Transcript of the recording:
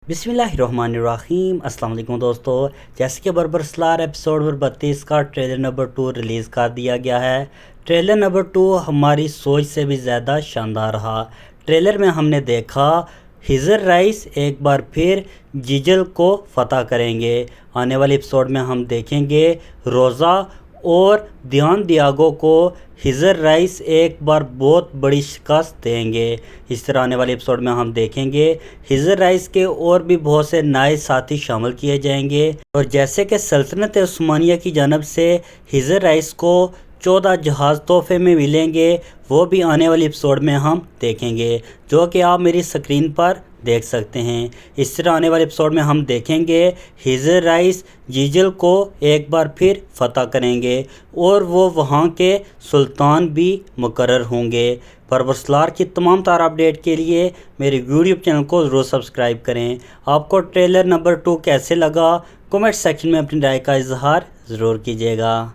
बिस्मिल्लाहिर्रहमानिर्रहीम। अस्सलाम वालेकुम दोस्तों, जैसे कि बर्बर सलार एपिसोड नंबर 32 का ट्रेलर नंबर 2 रिलीज़ कर दिया गया है। ट्रेलर नंबर 2 हमारी सोच से भी ज़्यादा शानदार रहा। ट्रेलर में हमने देखा हिजर राइस एक बार फिर जीजल को फतह करेंगे। आने वाले एपिसोड में हम देखेंगे रोज़ा और ध्यान दियागो को हिजर राइस एक बार बहुत बड़ी शिकस्त देंगे। इस तरह आने वाले एपिसोड में हम देखेंगे हिजर राइस के और भी बहुत से नए साथी शामिल किए जाएंगे। और जैसे कि सल्तनत उस्मानिया की जानब से हिजर राइस को 14 जहाज़ तोहफे में मिलेंगे, वो भी आने वाली एपिसोड में हम देखेंगे, जो कि आप मेरी स्क्रीन पर देख सकते हैं। इस तरह आने वाले एपिसोड में हम देखेंगे हिजर राइस जीजल को एक बार फिर फतह करेंगे और वो वहाँ के सुल्तान भी मुकर्रर होंगे। बर्बर सलार की तमाम तार अपडेट के लिए मेरे यूट्यूब चैनल को ज़रूर सब्सक्राइब करें। आपको ट्रेलर नंबर 2 कैसे लगा, कमेंट सेक्शन में अपनी राय का इजहार ज़रूर कीजिएगा।